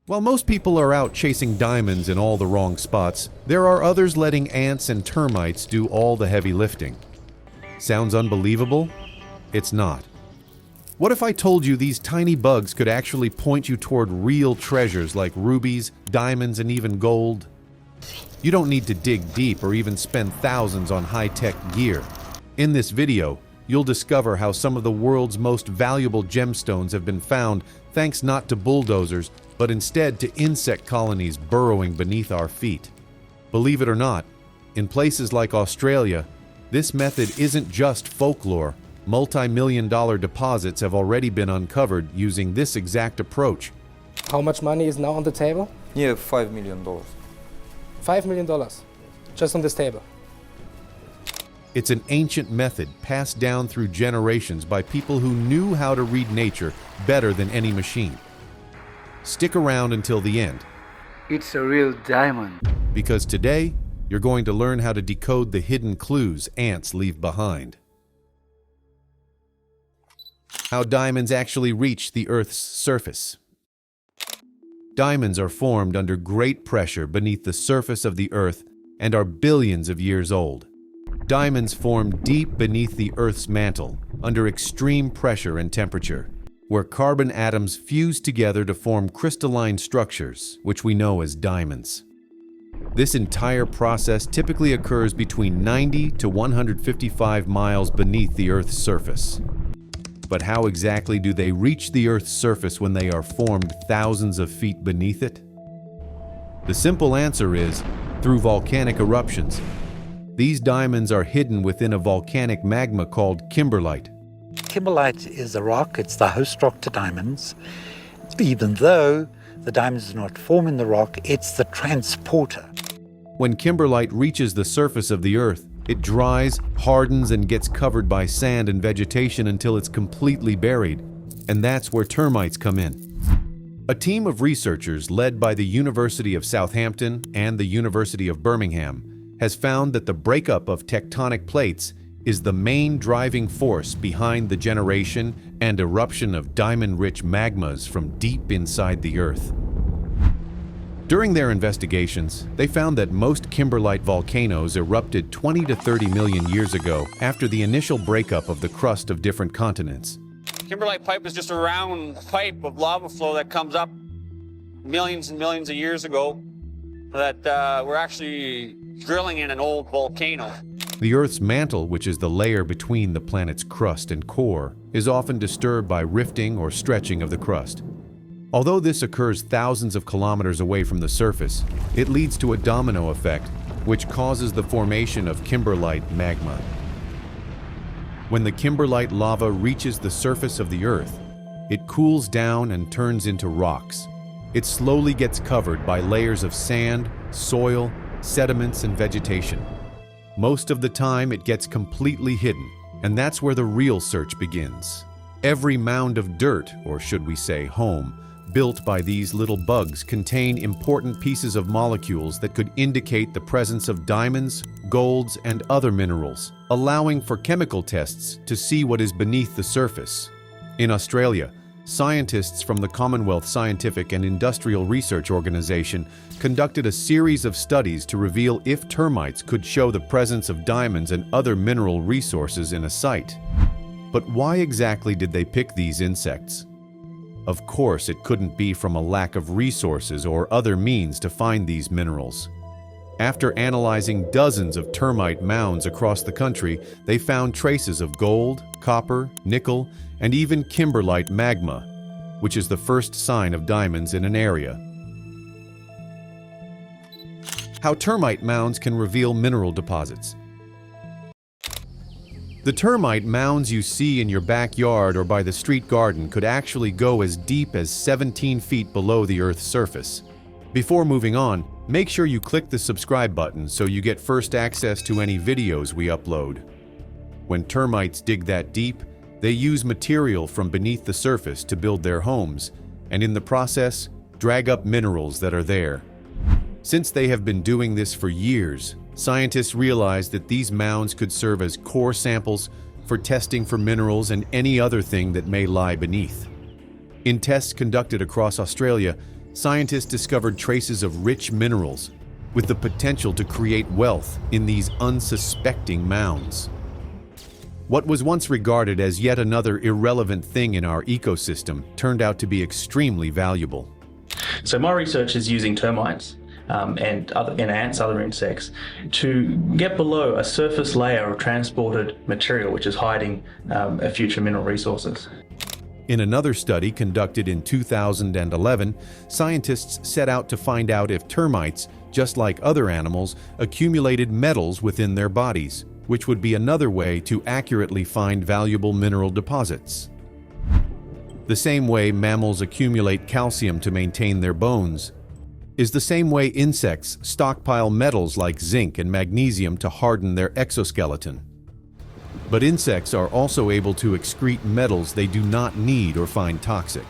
While most people are out chasing diamonds in all the wrong spots, there are others letting ants and termites do all the heavy lifting. Sounds unbelievable? It's not. What if I told you these tiny bugs could actually point you toward real treasures like rubies, diamonds, and even gold? You don't need to dig deep or even spend thousands on high-tech gear. In this video, you'll discover how some of the world's most valuable gemstones have been found thanks not to bulldozers, but instead to insect colonies burrowing beneath our feet. Believe it or not, in places like Australia, this method isn't just folklore. Multi-million-dollar deposits have already been uncovered using this exact approach. How much money is now on the table? Yeah, $5 million. $5 million, just on this table. It's an ancient method passed down through generations by people who knew how to read nature better than any machine. Stick around until the end. It's a real diamond. Because today, you're going to learn how to decode the hidden clues ants leave behind. How diamonds actually reach the Earth's surface. Diamonds are formed under great pressure beneath the surface of the Earth and are billions of years old. Diamonds form deep beneath the Earth's mantle, under extreme pressure and temperature, where carbon atoms fuse together to form crystalline structures, which we know as diamonds. This entire process typically occurs between 90 to 155 miles beneath the Earth's surface. But how exactly do they reach the Earth's surface when they are formed thousands of feet beneath it? The simple answer is through volcanic eruptions. These diamonds are hidden within a volcanic magma called kimberlite. Kimberlite is a rock, it's the host rock to diamonds. Even though the diamonds do not form in the rock, it's the transporter. When kimberlite reaches the surface of the Earth, it dries, hardens, and gets covered by sand and vegetation until it's completely buried. And that's where termites come in. A team of researchers led by the University of Southampton and the University of Birmingham has found that the breakup of tectonic plates is the main driving force behind the generation and eruption of diamond-rich magmas from deep inside the Earth. During their investigations, they found that most kimberlite volcanoes erupted 20 to 30 million years ago after the initial breakup of the crust of different continents. Kimberlite pipe is just a round pipe of lava flow that comes up millions and millions of years ago that we're actually drilling in an old volcano. The Earth's mantle, which is the layer between the planet's crust and core, is often disturbed by rifting or stretching of the crust. Although this occurs thousands of kilometers away from the surface, it leads to a domino effect, which causes the formation of kimberlite magma. When the kimberlite lava reaches the surface of the Earth, it cools down and turns into rocks. It slowly gets covered by layers of sand, soil, sediments, and vegetation. Most of the time, it gets completely hidden, and that's where the real search begins. Every mound of dirt, or should we say home, built by these little bugs contain important pieces of molecules that could indicate the presence of diamonds, golds, and other minerals, allowing for chemical tests to see what is beneath the surface. In Australia, scientists from the Commonwealth Scientific and Industrial Research Organization conducted a series of studies to reveal if termites could show the presence of diamonds and other mineral resources in a site. But why exactly did they pick these insects? Of course, it couldn't be from a lack of resources or other means to find these minerals. After analyzing dozens of termite mounds across the country, they found traces of gold, copper, nickel, and even kimberlite magma, which is the first sign of diamonds in an area. How termite mounds can reveal mineral deposits. The termite mounds you see in your backyard or by the street garden could actually go as deep as 17 feet below the Earth's surface. Before moving on, make sure you click the subscribe button so you get first access to any videos we upload. When termites dig that deep, they use material from beneath the surface to build their homes, and in the process, drag up minerals that are there. Since they have been doing this for years, scientists realized that these mounds could serve as core samples for testing for minerals and any other thing that may lie beneath. In tests conducted across Australia, scientists discovered traces of rich minerals with the potential to create wealth in these unsuspecting mounds. What was once regarded as yet another irrelevant thing in our ecosystem turned out to be extremely valuable. So my research is using termites and ants, other insects, to get below a surface layer of transported material which is hiding future mineral resources. In another study conducted in 2011, scientists set out to find out if termites, just like other animals, accumulated metals within their bodies, which would be another way to accurately find valuable mineral deposits. The same way mammals accumulate calcium to maintain their bones is the same way insects stockpile metals like zinc and magnesium to harden their exoskeleton. But insects are also able to excrete metals they do not need or find toxic.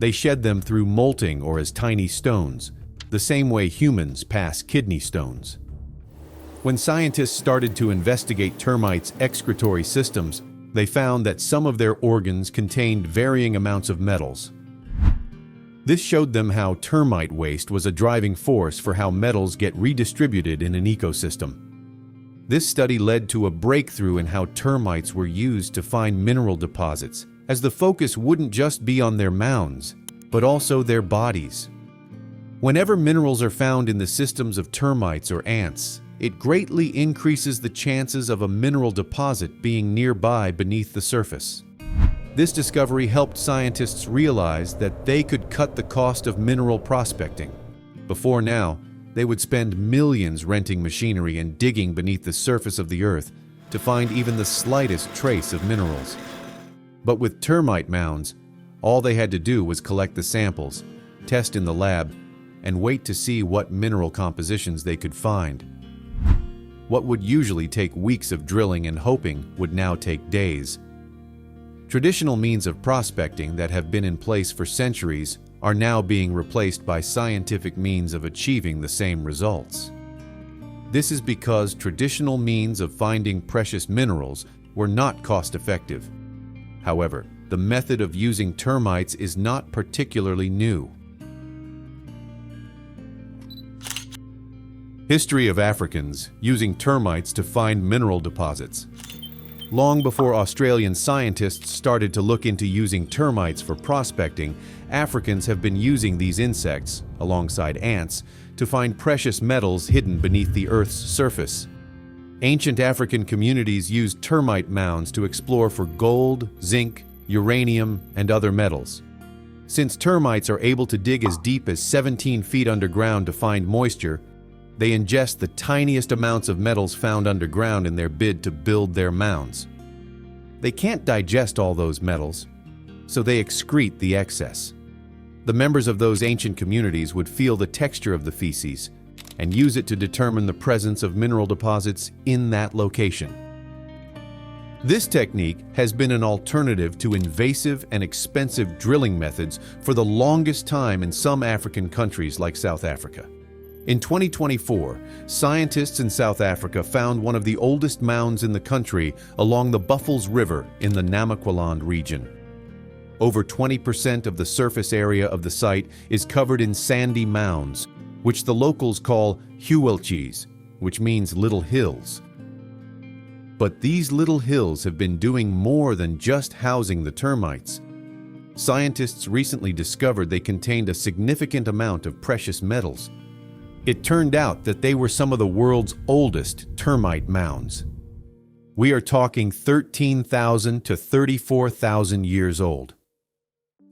They shed them through molting or as tiny stones, the same way humans pass kidney stones. When scientists started to investigate termites' excretory systems, they found that some of their organs contained varying amounts of metals. This showed them how termite waste was a driving force for how metals get redistributed in an ecosystem. This study led to a breakthrough in how termites were used to find mineral deposits, as the focus wouldn't just be on their mounds, but also their bodies. Whenever minerals are found in the systems of termites or ants, it greatly increases the chances of a mineral deposit being nearby beneath the surface. This discovery helped scientists realize that they could cut the cost of mineral prospecting. Before now, they would spend millions renting machinery and digging beneath the surface of the earth to find even the slightest trace of minerals. But with termite mounds, all they had to do was collect the samples, test in the lab, and wait to see what mineral compositions they could find. What would usually take weeks of drilling and hoping would now take days. Traditional means of prospecting that have been in place for centuries are now being replaced by scientific means of achieving the same results. This is because traditional means of finding precious minerals were not cost-effective. However, the method of using termites is not particularly new. History of Africans using termites to find mineral deposits. Long before Australian scientists started to look into using termites for prospecting, Africans have been using these insects, alongside ants, to find precious metals hidden beneath the Earth's surface. Ancient African communities used termite mounds to explore for gold, zinc, uranium, and other metals. Since termites are able to dig as deep as 17 feet underground to find moisture, they ingest the tiniest amounts of metals found underground in their bid to build their mounds. They can't digest all those metals, so they excrete the excess. The members of those ancient communities would feel the texture of the feces and use it to determine the presence of mineral deposits in that location. This technique has been an alternative to invasive and expensive drilling methods for the longest time in some African countries like South Africa. In 2024, scientists in South Africa found one of the oldest mounds in the country along the Buffels River in the Namaqualand region. Over 20% of the surface area of the site is covered in sandy mounds, which the locals call huwelchies, which means little hills. But these little hills have been doing more than just housing the termites. Scientists recently discovered they contained a significant amount of precious metals. It turned out that they were some of the world's oldest termite mounds. We are talking 13,000 to 34,000 years old.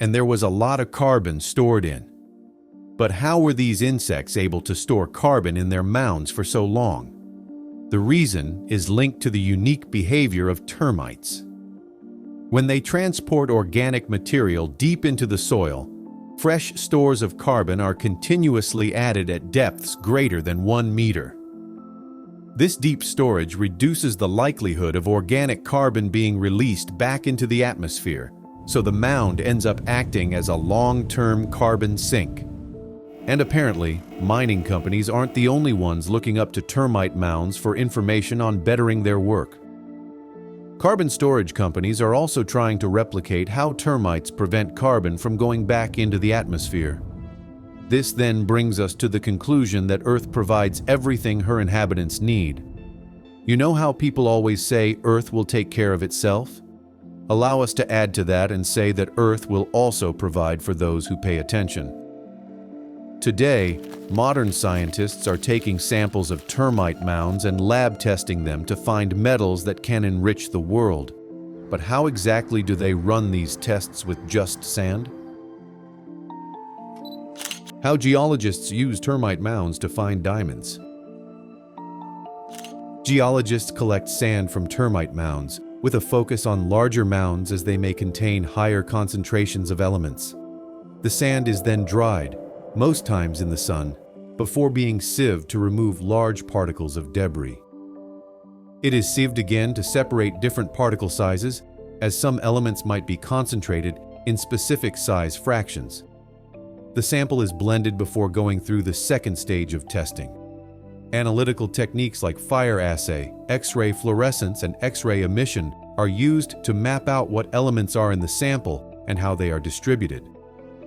And there was a lot of carbon stored in. But how were these insects able to store carbon in their mounds for so long? The reason is linked to the unique behavior of termites. When they transport organic material deep into the soil, fresh stores of carbon are continuously added at depths greater than 1 meter. This deep storage reduces the likelihood of organic carbon being released back into the atmosphere, so the mound ends up acting as a long-term carbon sink. And apparently, mining companies aren't the only ones looking up to termite mounds for information on bettering their work. Carbon storage companies are also trying to replicate how termites prevent carbon from going back into the atmosphere. This then brings us to the conclusion that Earth provides everything her inhabitants need. You know how people always say Earth will take care of itself? Allow us to add to that and say that Earth will also provide for those who pay attention. Today, modern scientists are taking samples of termite mounds and lab testing them to find metals that can enrich the world. But how exactly do they run these tests with just sand? How geologists use termite mounds to find diamonds. Geologists collect sand from termite mounds, with a focus on larger mounds as they may contain higher concentrations of elements. The sand is then dried, most times in the sun, before being sieved to remove large particles of debris. It is sieved again to separate different particle sizes, as some elements might be concentrated in specific size fractions. The sample is blended before going through the second stage of testing. Analytical techniques like fire assay, X-ray fluorescence, and X-ray emission are used to map out what elements are in the sample and how they are distributed.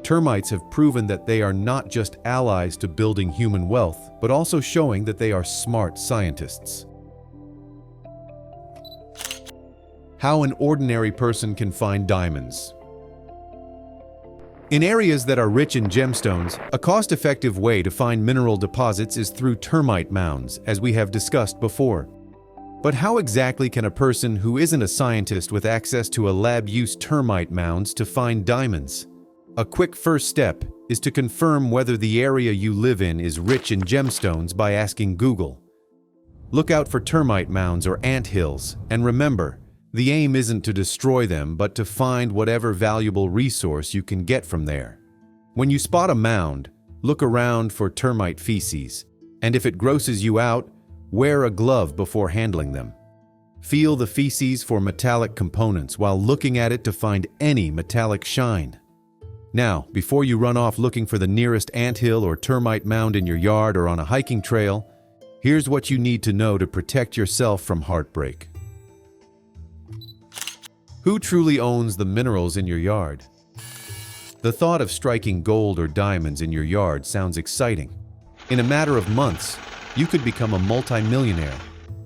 Termites have proven that they are not just allies to building human wealth, but also showing that they are smart scientists. How an ordinary person can find diamonds. In areas that are rich in gemstones, a cost-effective way to find mineral deposits is through termite mounds, as we have discussed before. But how exactly can a person who isn't a scientist with access to a lab use termite mounds to find diamonds? A quick first step is to confirm whether the area you live in is rich in gemstones by asking Google. Look out for termite mounds or ant hills, and remember, the aim isn't to destroy them, but to find whatever valuable resource you can get from there. When you spot a mound, look around for termite feces, and if it grosses you out, wear a glove before handling them. Feel the feces for metallic components while looking at it to find any metallic shine. Now, before you run off looking for the nearest anthill or termite mound in your yard or on a hiking trail, here's what you need to know to protect yourself from heartbreak. Who truly owns the minerals in your yard? The thought of striking gold or diamonds in your yard sounds exciting. In a matter of months, you could become a multimillionaire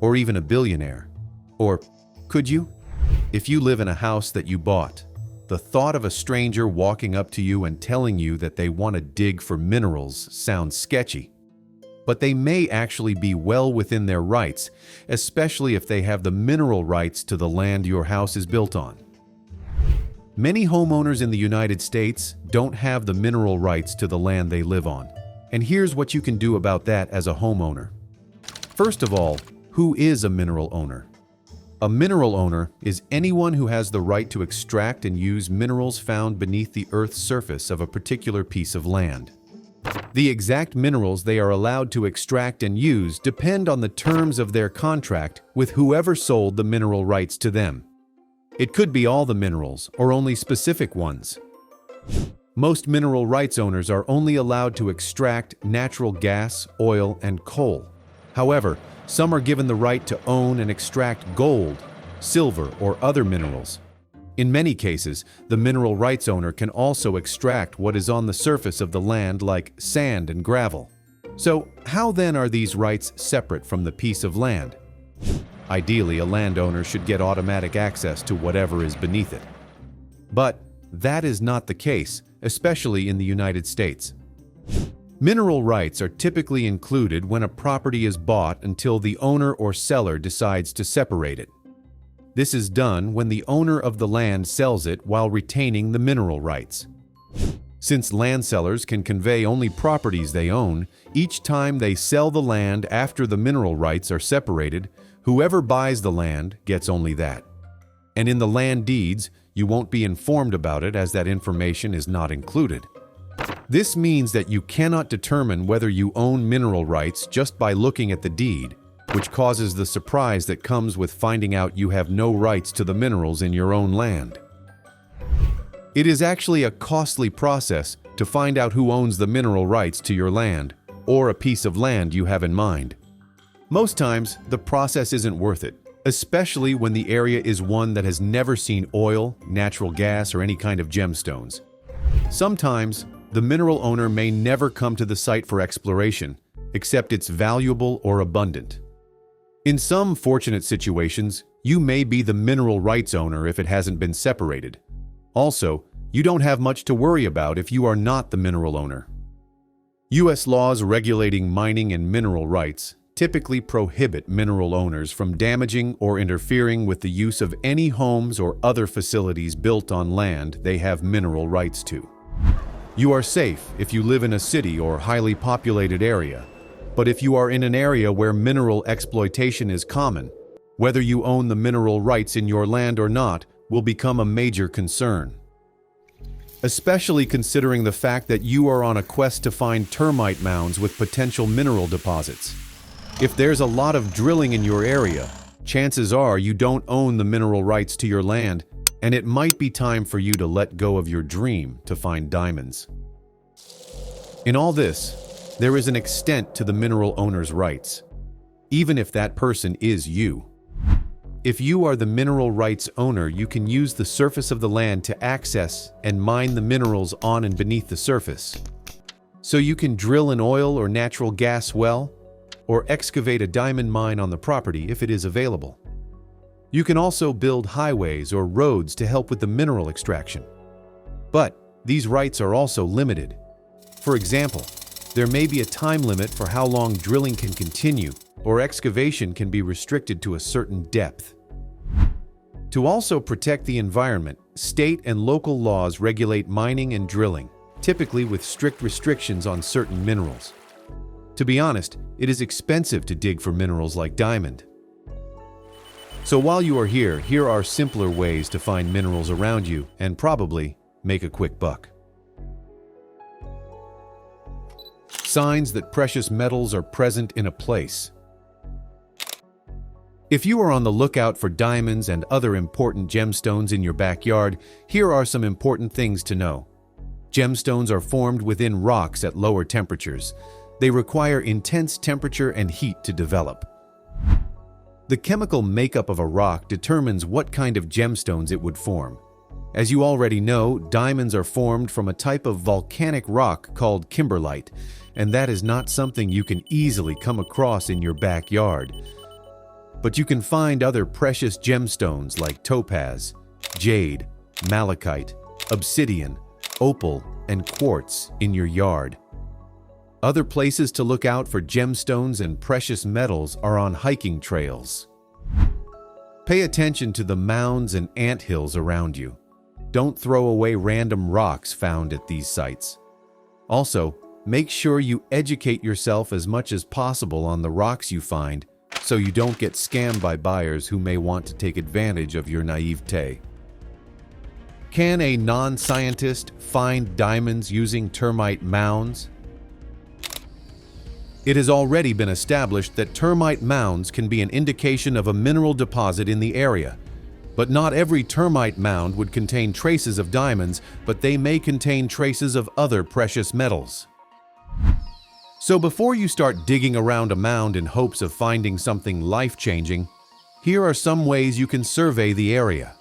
or even a billionaire. Or could you? If you live in a house that you bought, the thought of a stranger walking up to you and telling you that they want to dig for minerals sounds sketchy. But they may actually be well within their rights, especially if they have the mineral rights to the land your house is built on. Many homeowners in the United States don't have the mineral rights to the land they live on. And here's what you can do about that as a homeowner. First of all, who is a mineral owner? A mineral owner is anyone who has the right to extract and use minerals found beneath the Earth's surface of a particular piece of land. The exact minerals they are allowed to extract and use depend on the terms of their contract with whoever sold the mineral rights to them. It could be all the minerals or only specific ones. Most mineral rights owners are only allowed to extract natural gas, oil, and coal. However, some are given the right to own and extract gold, silver, or other minerals. In many cases, the mineral rights owner can also extract what is on the surface of the land like sand and gravel. So, how then are these rights separate from the piece of land? Ideally, a landowner should get automatic access to whatever is beneath it. But that is not the case, especially in the United States. Mineral rights are typically included when a property is bought until the owner or seller decides to separate it. This is done when the owner of the land sells it while retaining the mineral rights. Since land sellers can convey only properties they own, each time they sell the land after the mineral rights are separated, whoever buys the land gets only that. And in the land deeds, you won't be informed about it as that information is not included. This means that you cannot determine whether you own mineral rights just by looking at the deed, which causes the surprise that comes with finding out you have no rights to the minerals in your own land. It is actually a costly process to find out who owns the mineral rights to your land, or a piece of land you have in mind. Most times, the process isn't worth it, especially when the area is one that has never seen oil, natural gas, or any kind of gemstones. Sometimes, the mineral owner may never come to the site for exploration, except it's valuable or abundant. In some fortunate situations, you may be the mineral rights owner if it hasn't been separated. Also, you don't have much to worry about if you are not the mineral owner. U.S. laws regulating mining and mineral rights typically prohibit mineral owners from damaging or interfering with the use of any homes or other facilities built on land they have mineral rights to. You are safe if you live in a city or highly populated area, but if you are in an area where mineral exploitation is common, whether you own the mineral rights in your land or not will become a major concern. Especially considering the fact that you are on a quest to find termite mounds with potential mineral deposits. If there's a lot of drilling in your area, chances are you don't own the mineral rights to your land, and it might be time for you to let go of your dream to find diamonds. In all this, there is an extent to the mineral owner's rights, even if that person is you. If you are the mineral rights owner, you can use the surface of the land to access and mine the minerals on and beneath the surface. So you can drill an oil or natural gas well, or excavate a diamond mine on the property if it is available. You can also build highways or roads to help with the mineral extraction. But these rights are also limited. For example, there may be a time limit for how long drilling can continue, or excavation can be restricted to a certain depth. To also protect the environment, state and local laws regulate mining and drilling, typically with strict restrictions on certain minerals. To be honest, it is expensive to dig for minerals like diamond. So while you are here, here are simpler ways to find minerals around you and probably make a quick buck. Signs that precious metals are present in a place. If you are on the lookout for diamonds and other important gemstones in your backyard, here are some important things to know. Gemstones are formed within rocks at lower temperatures. They require intense temperature and heat to develop. The chemical makeup of a rock determines what kind of gemstones it would form. As you already know, diamonds are formed from a type of volcanic rock called kimberlite, and that is not something you can easily come across in your backyard. But you can find other precious gemstones like topaz, jade, malachite, obsidian, opal, and quartz in your yard. Other places to look out for gemstones and precious metals are on hiking trails. Pay attention to the mounds and anthills around you. Don't throw away random rocks found at these sites. Also, make sure you educate yourself as much as possible on the rocks you find so you don't get scammed by buyers who may want to take advantage of your naivete. Can a non-scientist find diamonds using termite mounds? It has already been established that termite mounds can be an indication of a mineral deposit in the area. But not every termite mound would contain traces of diamonds, but they may contain traces of other precious metals. So before you start digging around a mound in hopes of finding something life-changing, here are some ways you can survey the area.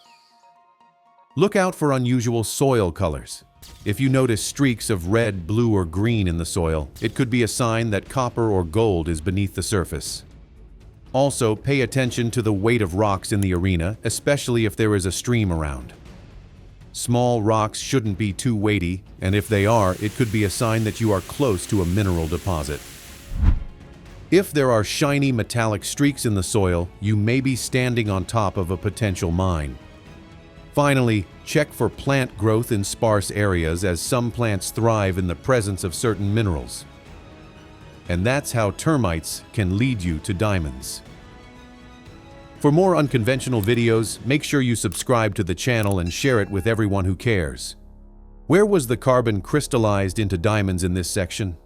Look out for unusual soil colors. If you notice streaks of red, blue, or green in the soil, it could be a sign that copper or gold is beneath the surface. Also, pay attention to the weight of rocks in the arena, especially if there is a stream around. Small rocks shouldn't be too weighty, and if they are, it could be a sign that you are close to a mineral deposit. If there are shiny metallic streaks in the soil, you may be standing on top of a potential mine. Finally, check for plant growth in sparse areas, as some plants thrive in the presence of certain minerals. And that's how termites can lead you to diamonds. For more unconventional videos, make sure you subscribe to the channel and share it with everyone who cares. Where was the carbon crystallized into diamonds in this section?